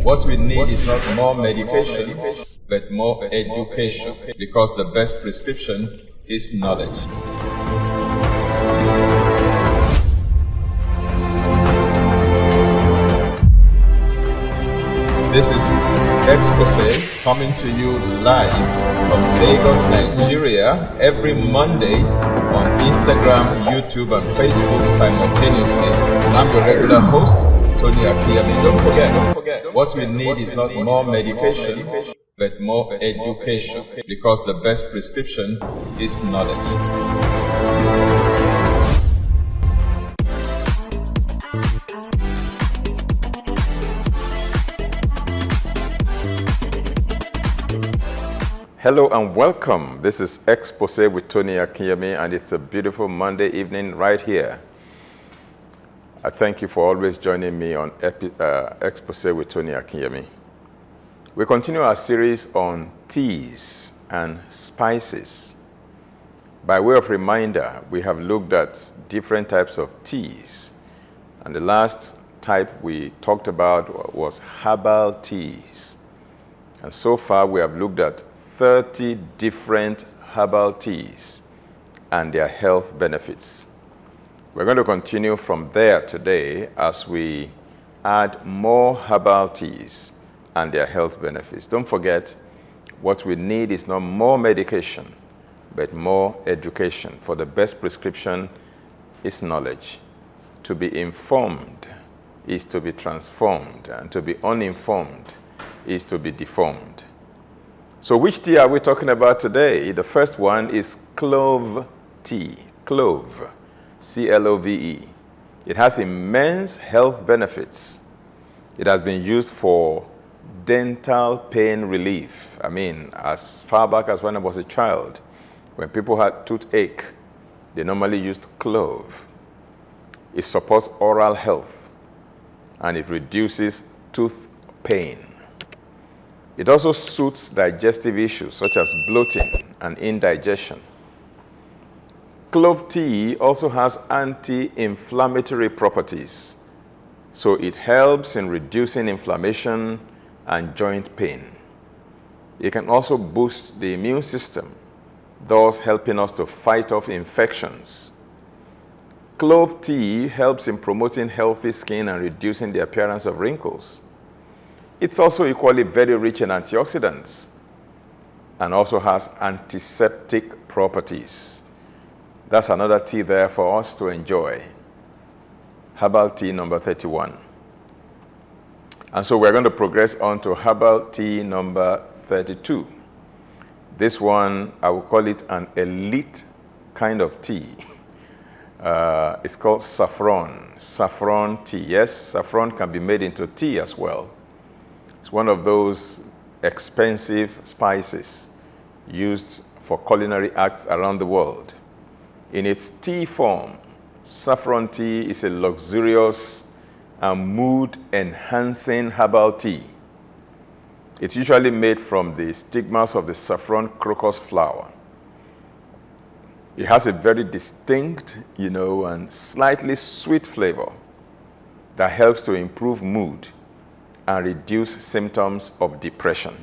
What we need is not more medications, but more education, because the best prescription is knowledge. This is Exposé coming to you live from Lagos, Nigeria, every Monday on Instagram, YouTube, and Facebook simultaneously. I'm your regular host, Tony Akinyemi. Don't forget, what we need is not more medication, but more education, because the best prescription is knowledge. Hello and welcome. This is Exposé with Tony Akinyemi, and it's a beautiful Monday evening right here. I thank you for always joining me on Exposé with Tony Akinyemi. We continue our series on teas and spices. By way of reminder, we have looked at different types of teas, and the last type we talked about was herbal teas. And so far we have looked at 30 different herbal teas and their health benefits. We're going to continue from there today as we add more herbal teas and their health benefits. Don't forget, what we need is not more medication, but more education. For the best prescription is knowledge. To be informed is to be transformed, and to be uninformed is to be deformed. So which tea are we talking about today? The first one is clove tea. Clove, C-L-O-V-E. It has immense health benefits. It has been used for dental pain relief. I mean, as far back as when I was a child, when people had toothache, they normally used clove. It supports oral health, and it reduces tooth pain. It also suits digestive issues such as bloating and indigestion. Clove tea also has anti-inflammatory properties, so it helps in reducing inflammation and joint pain. It can also boost the immune system, thus helping us to fight off infections. Clove tea helps in promoting healthy skin and reducing the appearance of wrinkles. It's also equally very rich in antioxidants and also has antiseptic properties. That's another tea there for us to enjoy. Herbal tea number 31. And so we're going to progress on to herbal tea number 32. This one, I will call it an elite kind of tea. It's called saffron. Saffron tea. Yes, saffron can be made into tea as well. It's one of those expensive spices used for culinary acts around the world. In its tea form, saffron tea is a luxurious and mood-enhancing herbal tea. It's usually made from the stigmas of the saffron crocus flower. It has a very distinct, and slightly sweet flavor that helps to improve mood and reduce symptoms of depression.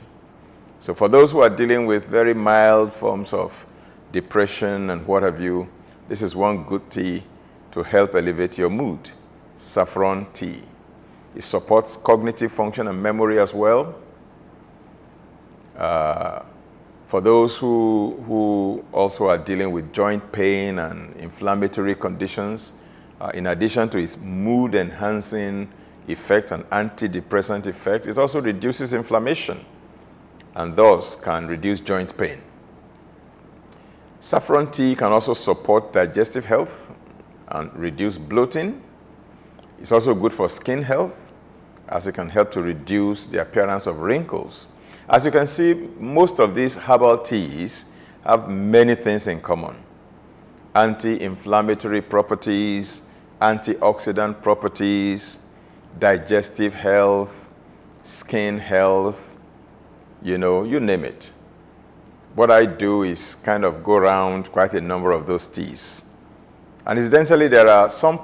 So for those who are dealing with very mild forms of depression and what have you, this is one good tea to help elevate your mood. Saffron tea. It supports cognitive function and memory as well. For those who also are dealing with joint pain and inflammatory conditions, in addition to its mood-enhancing effect and antidepressant effect, it also reduces inflammation and thus can reduce joint pain. Saffron tea can also support digestive health and reduce bloating. It's also good for skin health, as it can help to reduce the appearance of wrinkles. As you can see, most of these herbal teas have many things in common. Anti-inflammatory properties, antioxidant properties, digestive health, skin health, you name it. What I do is kind of go around quite a number of those teas. And incidentally, there are some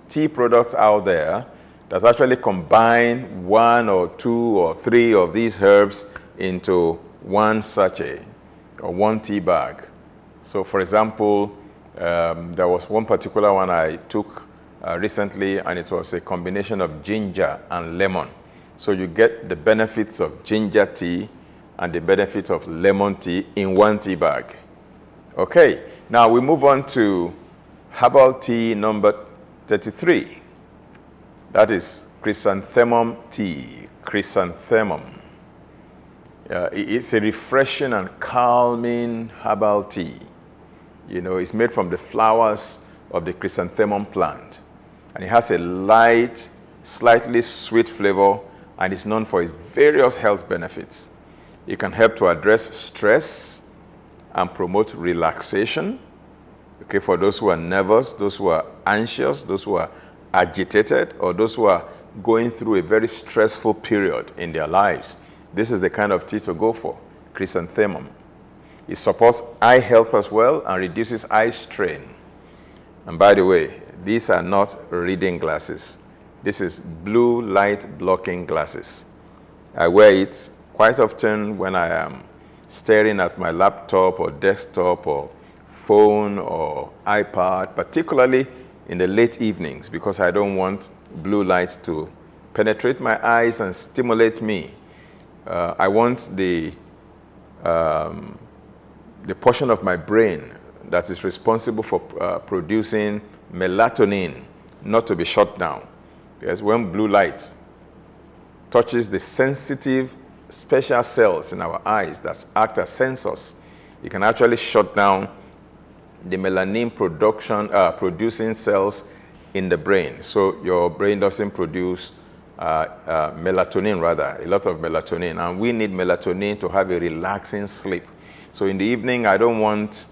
tea products out there that actually combine 1 or 2 or 3 of these herbs into one sachet or one tea bag. So for example, there was one particular one I took recently, and it was a combination of ginger and lemon. So you get the benefits of ginger tea and the benefits of lemon tea in one tea bag. Okay, now we move on to herbal tea number 33. That is chrysanthemum tea. Chrysanthemum. It's a refreshing and calming herbal tea. You know, it's made from the flowers of the chrysanthemum plant. And it has a light, slightly sweet flavor, and is known for its various health benefits. It can help to address stress and promote relaxation. Okay, for those who are nervous, those who are anxious, those who are agitated, or those who are going through a very stressful period in their lives. This is the kind of tea to go for, chrysanthemum. It supports eye health as well and reduces eye strain. And by the way, these are not reading glasses. This is blue light blocking glasses. I wear it quite often when I am staring at my laptop or desktop or phone or iPad, particularly in the late evenings, because I don't want blue light to penetrate my eyes and stimulate me. I want the portion of my brain that is responsible for producing melatonin not to be shut down. Because when blue light touches the sensitive special cells in our eyes that act as sensors, it can actually shut down the melanin producing cells in the brain. So your brain doesn't produce melatonin, rather, a lot of melatonin. And we need melatonin to have a relaxing sleep. So in the evening, I don't want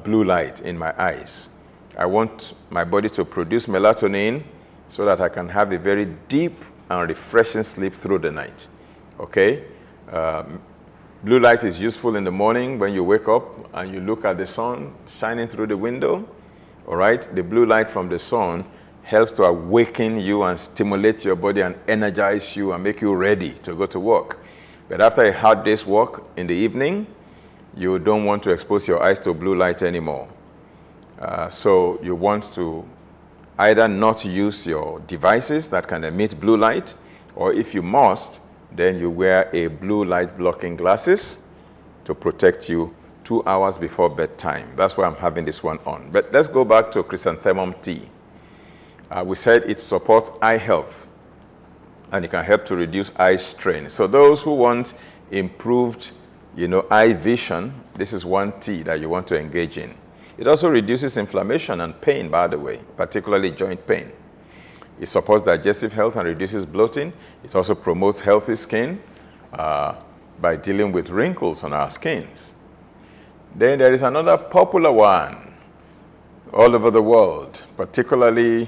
blue light in my eyes. I want my body to produce melatonin so that I can have a very deep and refreshing sleep through the night. Okay? Blue light is useful in the morning when you wake up and you look at the sun shining through the window. All right? The blue light from the sun helps to awaken you and stimulate your body and energize you and make you ready to go to work. But after a hard day's work in the evening, you don't want to expose your eyes to blue light anymore. So you want to either not use your devices that can emit blue light, or if you must, then you wear a blue light blocking glasses to protect you 2 hours before bedtime. That's why I'm having this one on. But let's go back to chrysanthemum tea. We said it supports eye health, and it can help to reduce eye strain. So those who want improved, eye vision, this is one tea that you want to engage in. It also reduces inflammation and pain, by the way, particularly joint pain. It supports digestive health and reduces bloating. It also promotes healthy skin by dealing with wrinkles on our skins. Then there is another popular one all over the world, particularly,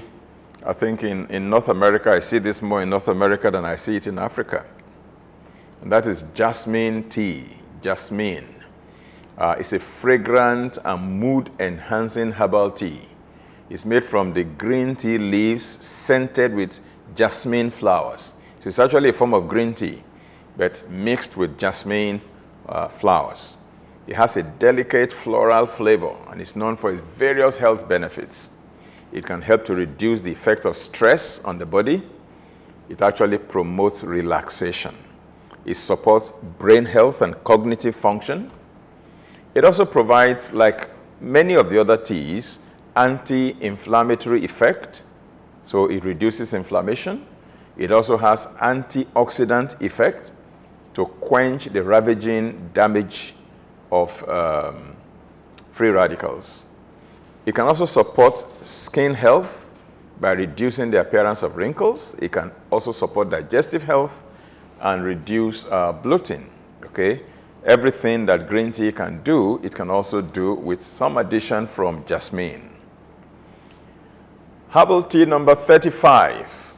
I think, in North America. I see this more in North America than I see it in Africa. And that is jasmine tea. Jasmine. It's a fragrant and mood-enhancing herbal tea. It's made from the green tea leaves scented with jasmine flowers. So it's actually a form of green tea, but mixed with jasmine flowers. It has a delicate floral flavor, and it's known for its various health benefits. It can help to reduce the effect of stress on the body. It actually promotes relaxation. It supports brain health and cognitive function. It also provides, like many of the other teas, anti-inflammatory effect. So it reduces inflammation. It also has antioxidant effect to quench the ravaging damage of free radicals. It can also support skin health by reducing the appearance of wrinkles. It can also support digestive health and reduce bloating. Okay? Everything that green tea can do, it can also do with some addition from jasmine. Herbal tea number 35.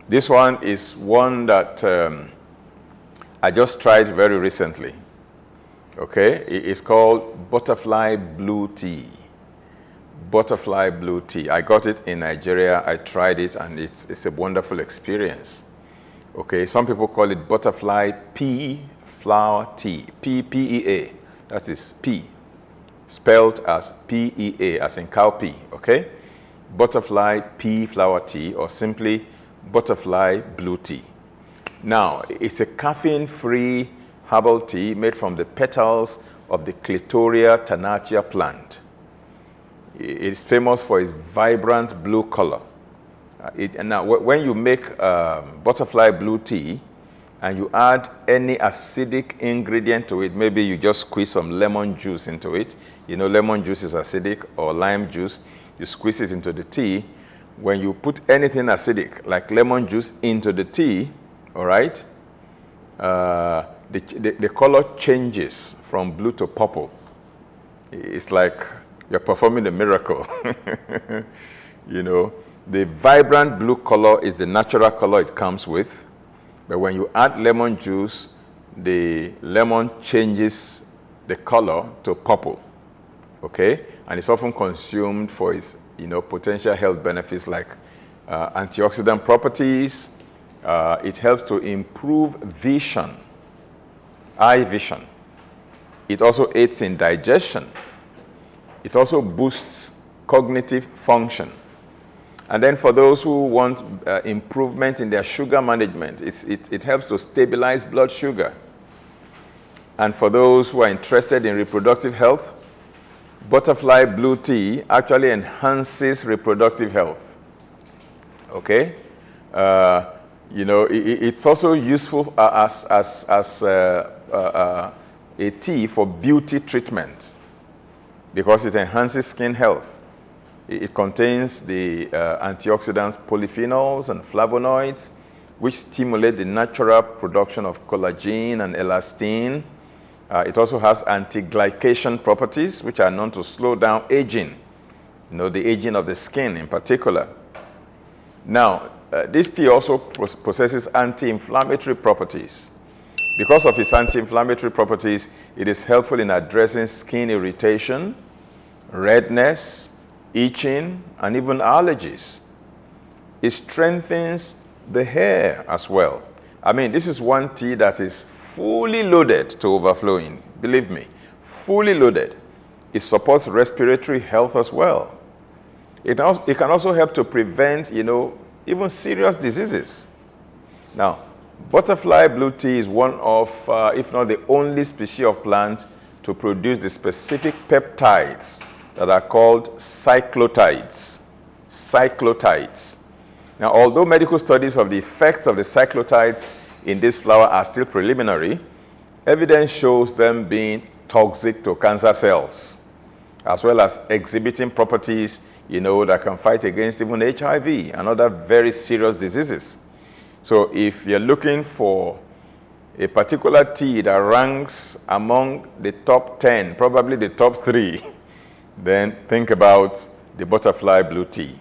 This one is one that I just tried very recently. Okay? It is called butterfly blue tea. butterfly blue tea. I got it in Nigeria. I tried it, and it's a wonderful experience. Okay, some people call it butterfly pea flower tea. P-E-A. That is P, spelled as P-E-A, as in cowpea. Okay, butterfly pea flower tea, or simply butterfly blue tea. Now, it's a caffeine-free herbal tea made from the petals of the Clitoria ternacea plant. It is famous for its vibrant blue color. Now, when you make butterfly blue tea and you add any acidic ingredient to it, maybe you just squeeze some lemon juice into it. You know, lemon juice is acidic, or lime juice. You squeeze it into the tea. When you put anything acidic, like lemon juice, into the tea, all right, the color changes from blue to purple. It's like you're performing a miracle. You know, the vibrant blue color is the natural color it comes with. But when you add lemon juice, the lemon changes the color to purple. Okay? And it's often consumed for its, potential health benefits like antioxidant properties. It helps to improve vision, eye vision. It also aids in digestion. It also boosts cognitive function. And then for those who want improvement in their sugar management, it helps to stabilize blood sugar. And for those who are interested in reproductive health, butterfly blue tea actually enhances reproductive health. Okay? It's also useful as a tea for beauty treatment because it enhances skin health. It contains the antioxidants, polyphenols, and flavonoids, which stimulate the natural production of collagen and elastin. It also has anti-glycation properties, which are known to slow down aging, the aging of the skin in particular. Now, this tea also possesses anti-inflammatory properties. Because of its anti-inflammatory properties, it is helpful in addressing skin irritation, redness, itching, and even allergies. It strengthens the hair as well. I mean, this is one tea that is fully loaded to overflowing. Believe me, fully loaded. It supports respiratory health as well. It can also help to prevent, even serious diseases. Now, butterfly blue tea is one of, if not the only species of plant to produce the specific peptides that are called cyclotides. Cyclotides. Now, although medical studies of the effects of the cyclotides in this flower are still preliminary, evidence shows them being toxic to cancer cells, as well as exhibiting properties, that can fight against even HIV and other very serious diseases. So if you're looking for a particular tea that ranks among the top 10, probably the top 3, then think about the butterfly blue tea.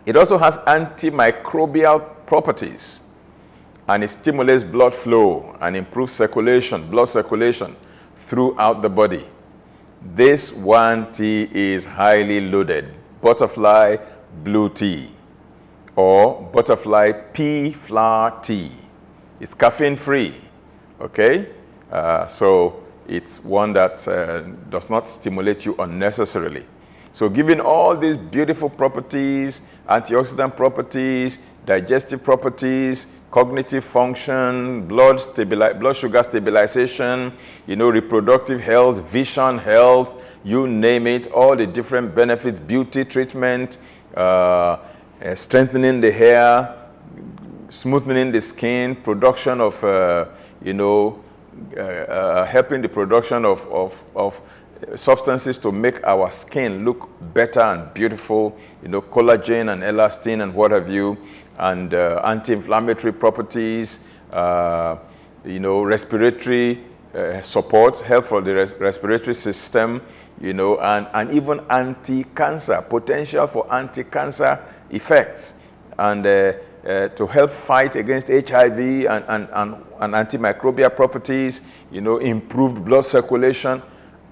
It also has antimicrobial properties, and it stimulates blood flow and improves blood circulation throughout the body. This one tea is highly loaded. Butterfly blue tea, or butterfly pea flower tea. It's caffeine free, okay? So it's one that does not stimulate you unnecessarily. So given all these beautiful properties, antioxidant properties, digestive properties, cognitive function, blood sugar stabilization, reproductive health, vision health, you name it, all the different benefits, beauty treatment, strengthening the hair, smoothing the skin, production of, helping the production of substances to make our skin look better and beautiful, collagen and elastin and what have you, and anti-inflammatory properties, respiratory support, help for the respiratory system, and even anti-cancer, potential for anti-cancer effects, and to help fight against HIV and antimicrobial properties, improved blood circulation.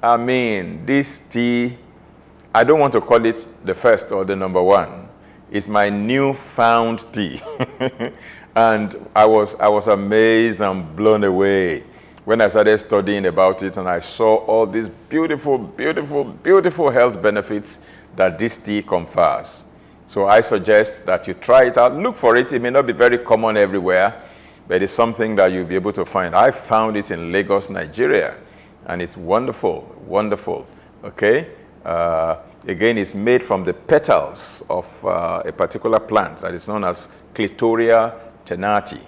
I mean, this tea I don't want to call it the first or the number one. It's my newfound tea. And I was amazed and blown away when I started studying about it, and I saw all these beautiful, beautiful, beautiful health benefits that this tea confers. So I suggest that you try it out. Look for it. It may not be very common everywhere, but it's something that you'll be able to find. I found it in Lagos, Nigeria, and it's wonderful, wonderful. Okay? Again, it's made from the petals of a particular plant that is known as Clitoria tenati.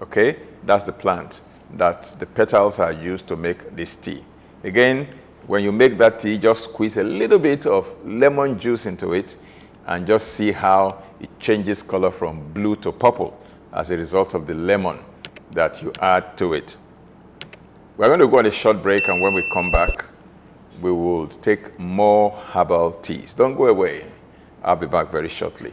Okay? That's the plant that the petals are used to make this tea. Again, when you make that tea, just squeeze a little bit of lemon juice into it and just see how it changes color from blue to purple as a result of the lemon that you add to it. We're going to go on a short break, and when we come back, we will take more herbal teas. Don't go away. I'll be back very shortly.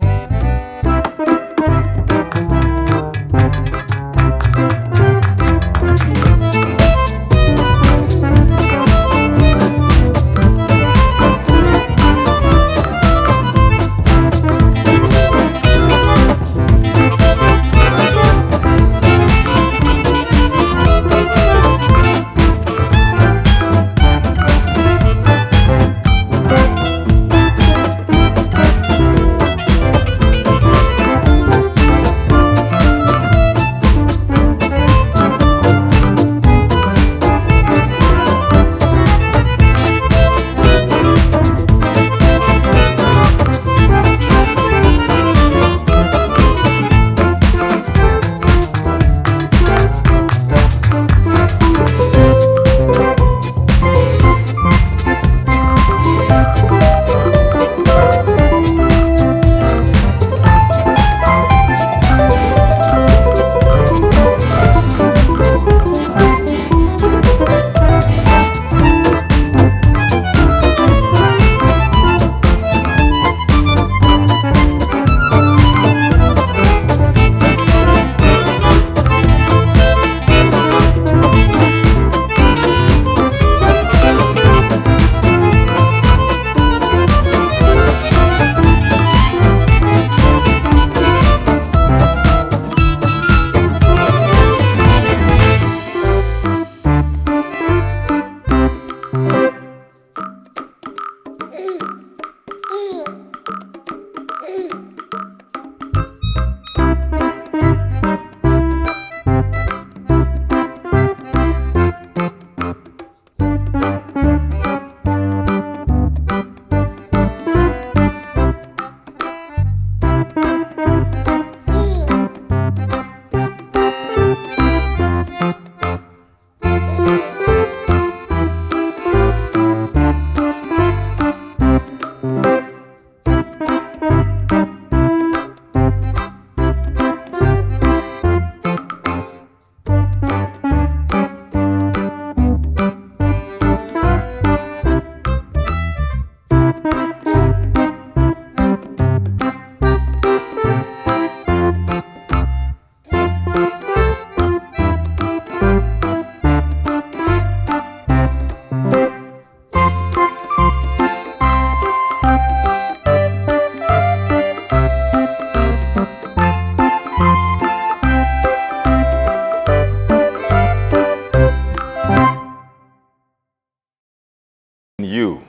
You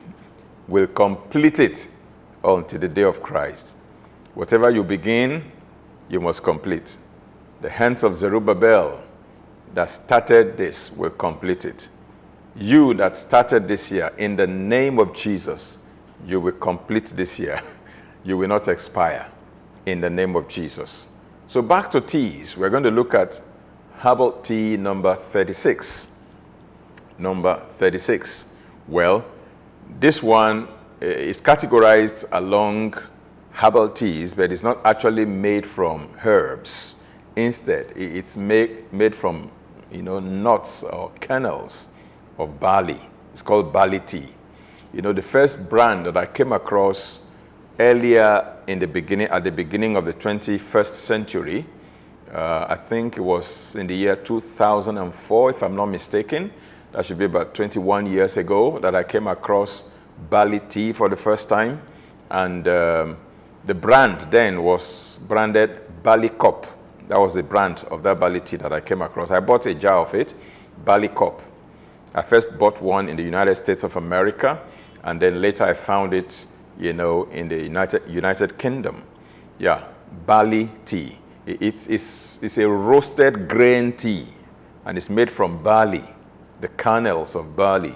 will complete it until the day of Christ. Whatever you begin, you must complete. The hands of Zerubbabel that started this will complete it. You that started this year, in the name of Jesus, you will complete this year. You will not expire in the name of Jesus. So back to teas. We're going to look at herbal tea number 36. Number 36. Well, this one is categorized along herbal teas, but it's not actually made from herbs. Instead, it's made from, nuts or kernels of barley. It's called barley tea. The first brand that I came across earlier at the beginning of the 21st century, I think it was in the year 2004, if I'm not mistaken. That should be about 21 years ago that I came across barley tea for the first time. And the brand then was branded Barley Cup. That was the brand of that barley tea that I came across. I bought a jar of it, Barley Cup. I first bought one in the United States of America, and then later I found it, in the United Kingdom. Yeah, barley tea. It's a roasted grain tea, and it's made from barley, the kernels of barley.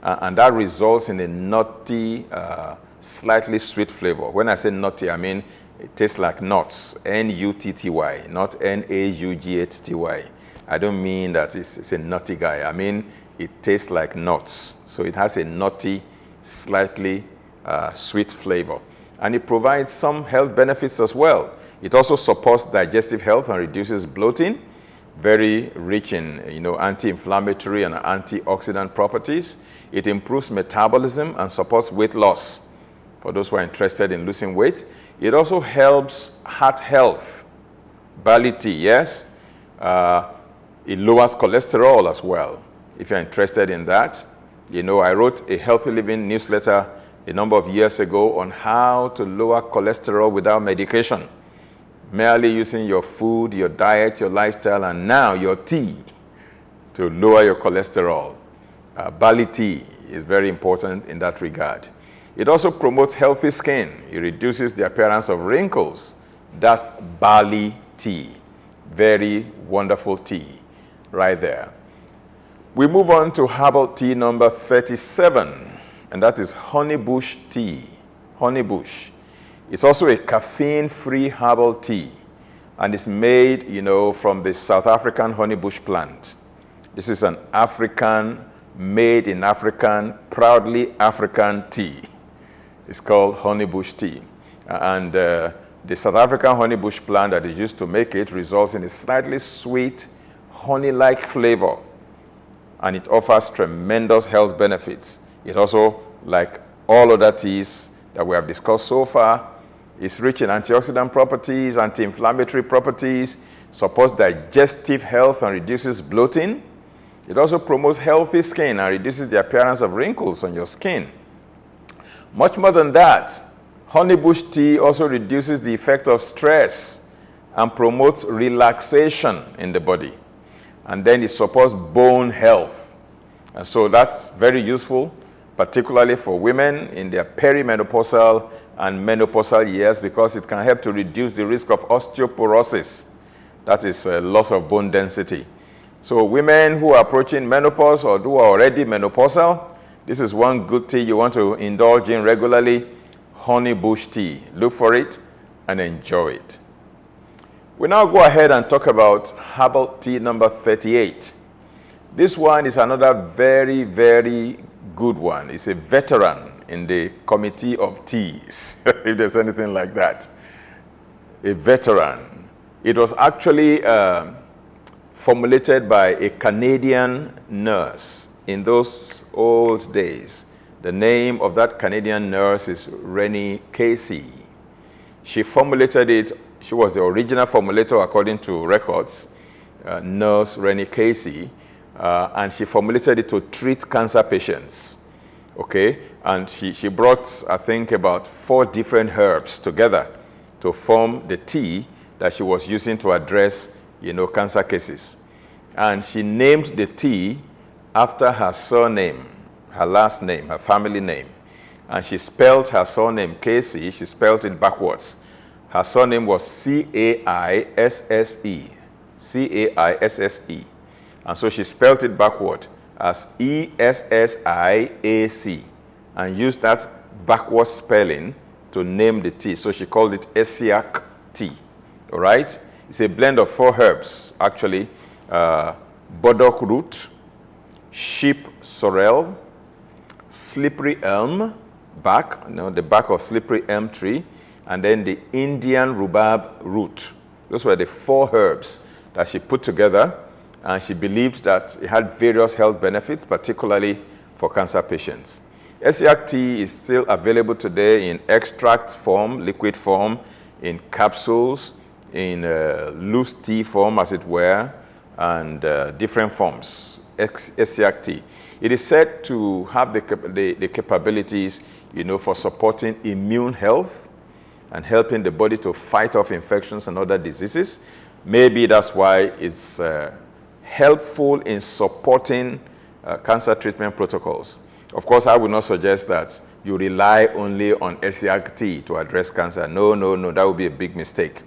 And that results in a nutty, slightly sweet flavor. When I say nutty, I mean it tastes like nuts, N-U-T-T-Y, not N-A-U-G-H-T-Y. I don't mean that it's a nutty guy. I mean it tastes like nuts. So it has a nutty, slightly sweet flavor. And it provides some health benefits as well. It also supports digestive health and reduces bloating. Very rich in anti-inflammatory and antioxidant properties. It improves metabolism and supports weight loss for those who are interested in losing weight. It also helps heart health. Barley tea, yes. It lowers cholesterol as well, if you're interested in that. I wrote a Healthy Living newsletter a number of years ago on how to lower cholesterol without medication. Merely using your food, your diet, your lifestyle, and now your tea to lower your cholesterol. Barley tea is very important in that regard. It also promotes healthy skin. It reduces the appearance of wrinkles. That's barley tea. Very wonderful tea right there. We move on to herbal tea number 37, and that is honeybush tea. Honeybush. It's also a caffeine-free herbal tea, and it's made, from the South African honeybush plant. This is an African, made in African, proudly African tea. It's called honeybush tea. And the South African honeybush plant that is used to make it results in a slightly sweet, honey-like flavor, and it offers tremendous health benefits. It also, like all other teas that we have discussed so far, is rich in antioxidant properties, anti-inflammatory properties, supports digestive health and reduces bloating. It also promotes healthy skin and reduces the appearance of wrinkles on your skin. Much more than that, honeybush tea also reduces the effect of stress and promotes relaxation in the body. And then it supports bone health. And so that's very useful, particularly for women in their perimenopausal and menopausal years, because it can help to reduce the risk of osteoporosis. That is loss of bone density. So women who are approaching menopause or who are already menopausal, this is one good tea you want to indulge in regularly, honeybush tea. Look for it and enjoy it. We now go ahead and talk about herbal tea number 38. This one is another very, very good one. It's a veteran in the committee of teas, if there's anything like that. A veteran. It was actually formulated by a Canadian nurse in those old days. The name of that Canadian nurse is Rennie Casey. She formulated it. She was the original formulator according to records, Nurse Rennie Casey, and she formulated it to treat cancer patients. Okay, and she brought, I think, about 4 different herbs together to form the tea that she was using to address, cancer cases. And she named the tea after her surname, her last name, her family name. And she spelled her surname, Casey, she spelled it backwards. Her surname was C-A-I-S-S-E, C-A-I-S-S-E. And so she spelled it backward as E-S-S-I-A-C, and used that backward spelling to name the tea. So she called it Essiac tea. All right? It's a blend of 4 herbs, actually. Burdock root, sheep sorrel, slippery elm bark, the bark of slippery elm tree, and then the Indian rhubarb root. Those were the 4 herbs that she put together, and she believed that it had various health benefits, particularly for cancer patients. Essiac tea is still available today in extract form, liquid form, in capsules, in loose tea form, as it were, and different forms, Essiac tea. It is said to have the capabilities, for supporting immune health and helping the body to fight off infections and other diseases. Maybe that's why it's helpful in supporting cancer treatment protocols. Of course, I would not suggest that you rely only on Essiac tea to address cancer. No, that would be a big mistake.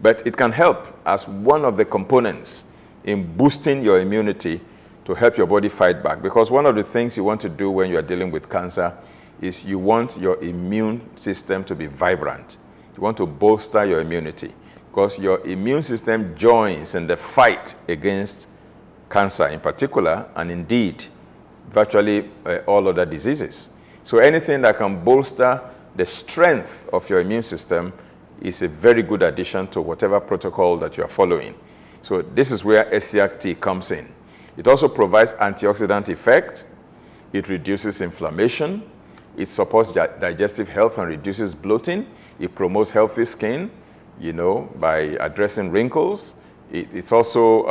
But it can help as one of the components in boosting your immunity to help your body fight back. Because one of the things you want to do when you are dealing with cancer is you want your immune system to be vibrant. You want to bolster your immunity because your immune system joins in the fight against cancer in particular, and indeed, virtually all other diseases. So anything that can bolster the strength of your immune system is a very good addition to whatever protocol that you are following. So this is where Essiac tea comes in. It also provides antioxidant effect. It reduces inflammation. It supports digestive health and reduces bloating. It promotes healthy skin, by addressing wrinkles. It's also,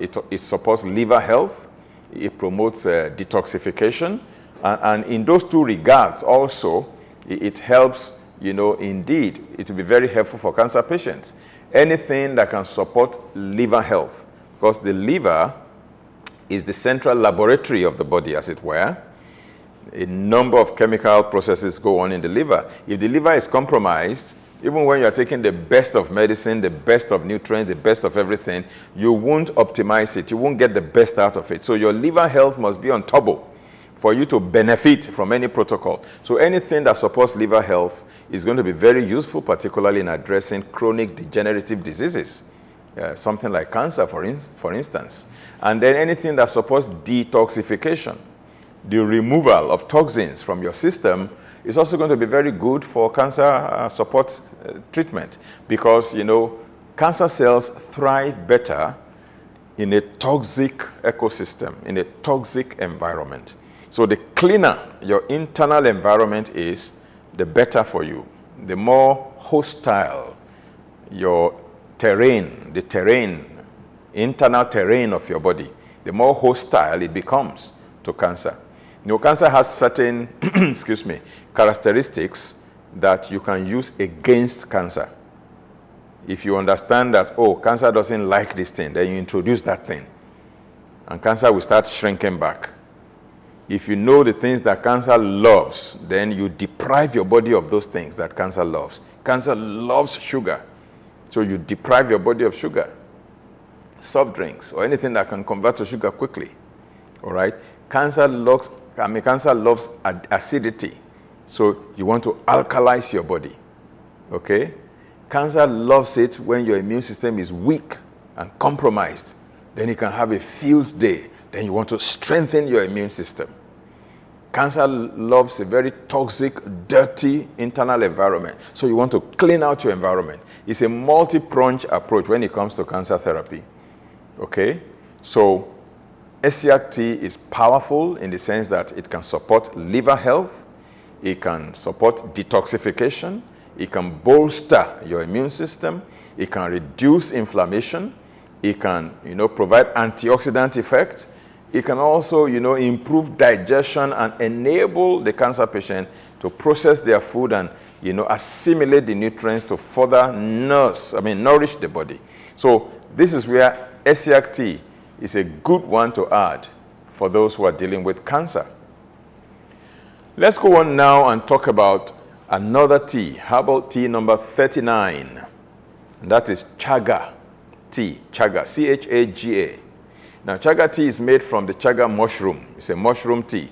it supports liver health. It promotes detoxification. And in those two regards also, it helps, indeed, it will be very helpful for cancer patients. Anything that can support liver health, because the liver is the central laboratory of the body, as it were. A number of chemical processes go on in the liver. If the liver is compromised, even when you are taking the best of medicine, the best of nutrients, the best of everything, you won't optimize it. You won't get the best out of it. So your liver health must be on turbo for you to benefit from any protocol. So anything that supports liver health is going to be very useful, particularly in addressing chronic degenerative diseases, something like cancer, for instance. And then anything that supports detoxification, the removal of toxins from your system, is also going to be very good for cancer support treatment because, cancer cells thrive better in a toxic ecosystem, in a toxic environment. So the cleaner your internal environment is, the better for you. The more hostile your terrain, internal terrain of your body, the more hostile it becomes to cancer. Cancer has certain, characteristics that you can use against cancer. If you understand that, cancer doesn't like this thing, then you introduce that thing, and cancer will start shrinking back. If you know the things that cancer loves, then you deprive your body of those things that cancer loves. Cancer loves sugar, so you deprive your body of sugar, soft drinks, or anything that can convert to sugar quickly. All right? Cancer loves acidity, so you want to alkalize your body. Okay? Cancer loves it when your immune system is weak and compromised. Then you can have a field day. Then you want to strengthen your immune system. Cancer loves a very toxic, dirty internal environment. So you want to clean out your environment. It's a multi-pronged approach when it comes to cancer therapy. Okay? So Essiac tea is powerful in the sense that it can support liver health. It can support detoxification. It can bolster your immune system. It can reduce inflammation. It can, provide antioxidant effect. It can also, improve digestion and enable the cancer patient to process their food and, assimilate the nutrients to further nourish the body. So this is where Essiac tea is a good one to add for those who are dealing with cancer. Let's go on now and talk about another tea, herbal tea number 39. And that is Chaga tea, Chaga, C-H-A-G-A. Now, Chaga tea is made from the Chaga mushroom. It's a mushroom tea.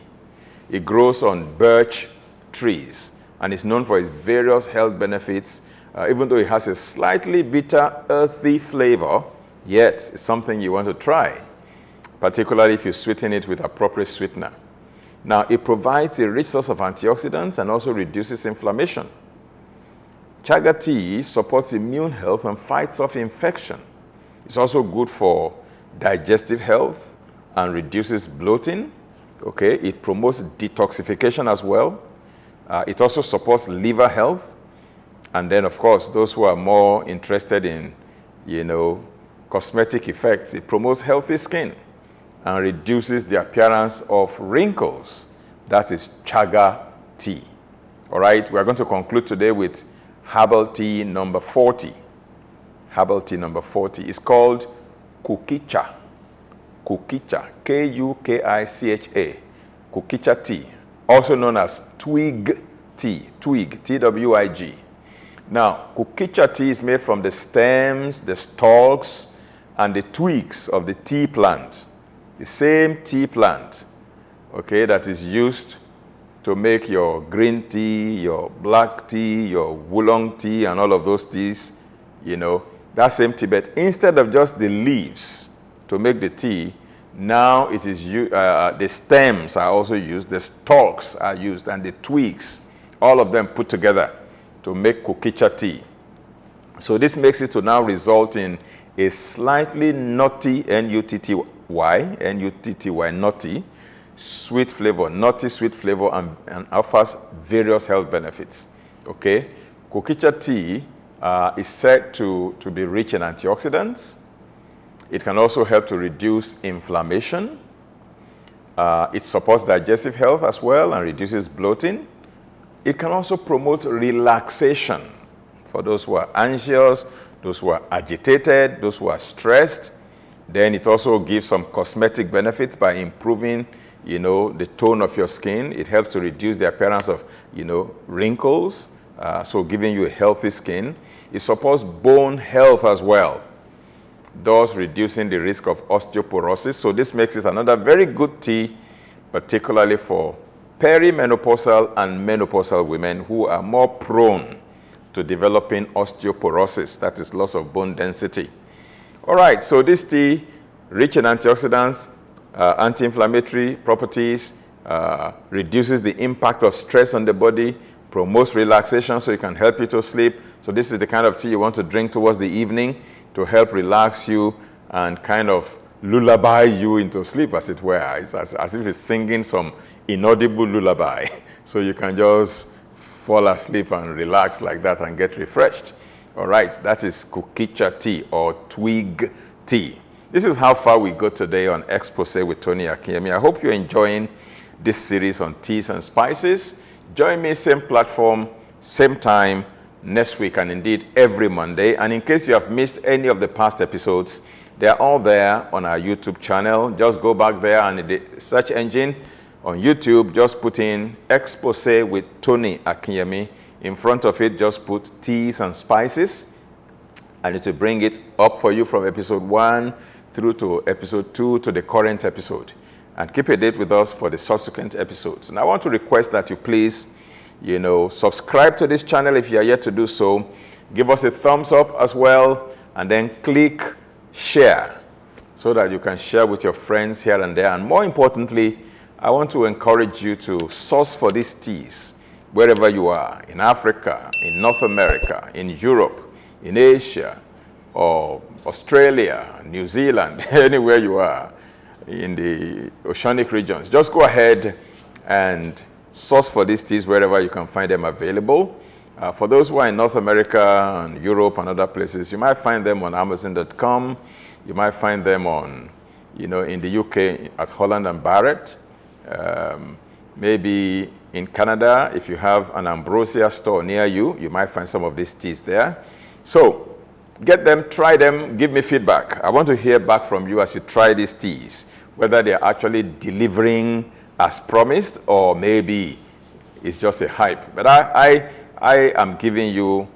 It grows on birch trees and is known for its various health benefits. Even though it has a slightly bitter, earthy flavor, yet it's something you want to try, particularly if you sweeten it with appropriate sweetener. Now, it provides a rich source of antioxidants and also reduces inflammation. Chaga tea supports immune health and fights off infection. It's also good for digestive health and reduces bloating. Okay, it promotes detoxification as well. It also supports liver health. And then, of course, those who are more interested in, cosmetic effects. It promotes healthy skin and reduces the appearance of wrinkles. That is Chaga tea. All right, we are going to conclude today with herbal tea number 40. Herbal tea number 40 is called Kukicha. Kukicha, Kukicha. Kukicha tea, also known as twig tea, twig, Twig. Now, Kukicha tea is made from the stems, the stalks, and the twigs of the tea plant. The same tea plant, okay, that is used to make your green tea, your black tea, your oolong tea, and all of those teas, you know, that same tea. But instead of just the leaves to make the tea, now it is the stems are also used, the stalks are used, and the twigs, all of them put together to make Kukicha tea. So this makes it to now result in a slightly nutty, N-U-T-T-Y, nutty, sweet flavor, nutty sweet flavor, and offers various health benefits. Okay, Kukicha tea is said to be rich in antioxidants. It can also help to reduce inflammation. It supports digestive health as well and reduces bloating. It can also promote relaxation for those who are anxious, those who are agitated, those who are stressed. Then it also gives some cosmetic benefits by improving, you know, the tone of your skin. It helps to reduce the appearance of, you know, wrinkles, so giving you a healthy skin. It supports bone health as well, thus reducing the risk of osteoporosis. So this makes it another very good tea, particularly for perimenopausal and menopausal women who are more prone to developing osteoporosis, that is loss of bone density. All right, so this tea, rich in antioxidants, anti-inflammatory properties, reduces the impact of stress on the body, promotes relaxation so it can help you to sleep. So this is the kind of tea you want to drink towards the evening to help relax you and kind of lullaby you into sleep, as it were. It's as if it's singing some inaudible lullaby. So you can just fall asleep and relax like that and get refreshed. All right, that is Kukicha tea or twig tea. This is how far we go today on Exposé with Tony Akinyemi. I hope you're enjoying this series on teas and spices. Join me, same platform, same time, next week, and indeed every Monday. And in case you have missed any of the past episodes, they're all there on our YouTube channel. Just go back there and in the search engine on YouTube, just put in Exposé with Tony Akinyemi. In front of it, just put teas and spices, and it will bring it up for you from episode 1 through to episode 2 to the current episode. And keep a date with us for the subsequent episodes. And I want to request that you please, you know, subscribe to this channel if you are yet to do so. Give us a thumbs up as well, and then click share so that you can share with your friends here and there. And more importantly, I want to encourage you to source for these teas wherever you are, in Africa, in North America, in Europe, in Asia, or Australia, New Zealand, anywhere you are in the oceanic regions. Just go ahead and source for these teas wherever you can find them available. For those who are in North America and Europe and other places, you might find them on Amazon.com. You might find them on, you know, in the UK at Holland and Barrett. Maybe in Canada, if you have an Ambrosia store near you, you might find some of these teas there. So get them, try them, give me feedback. I want to hear back from you as you try these teas, whether they're actually delivering as promised or maybe it's just a hype. But I am giving you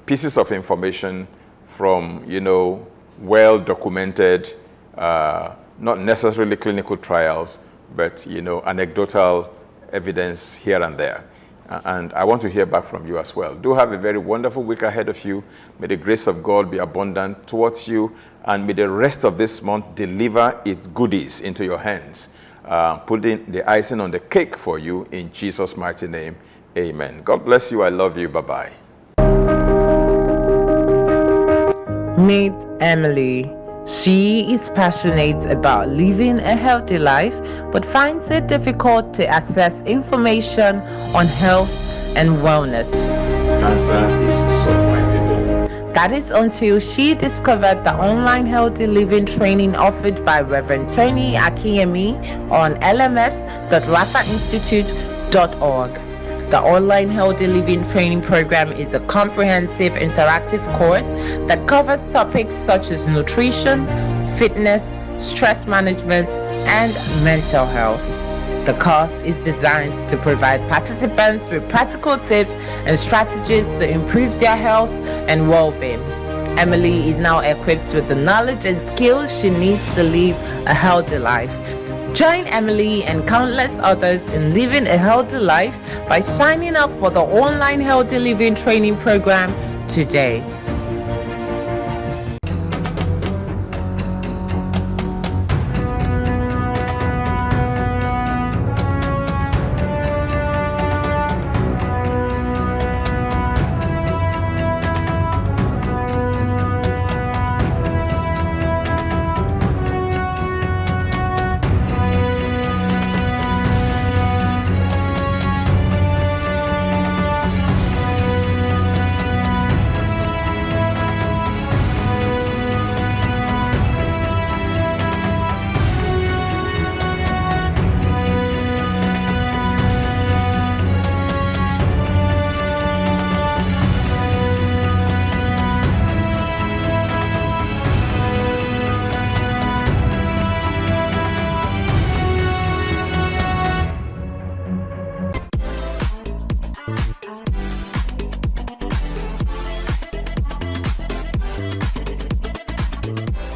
pieces of information from, you know, well-documented, not necessarily clinical trials, but, you know, anecdotal evidence here and there. And I want to hear back from you as well. Do have a very wonderful week ahead of you. May the grace of God be abundant towards you, and may the rest of this month deliver its goodies into your hands, putting the icing on the cake for you in Jesus' mighty name. Amen. God bless you. I love you. Bye-bye. Meet Emily. She is passionate about living a healthy life, but finds it difficult to access information on health and wellness. Cancer is survivable. That is until she discovered the online healthy living training offered by Reverend Tony Akinyemi on lms.rafainstitute.org. The online healthy living training program is a comprehensive interactive course that covers topics such as nutrition, fitness, stress management, and mental health. The course is designed to provide participants with practical tips and strategies to improve their health and well-being. Emily is now equipped with the knowledge and skills she needs to live a healthy life. Join Emily and countless others in living a healthy life by signing up for the online healthy living training program today.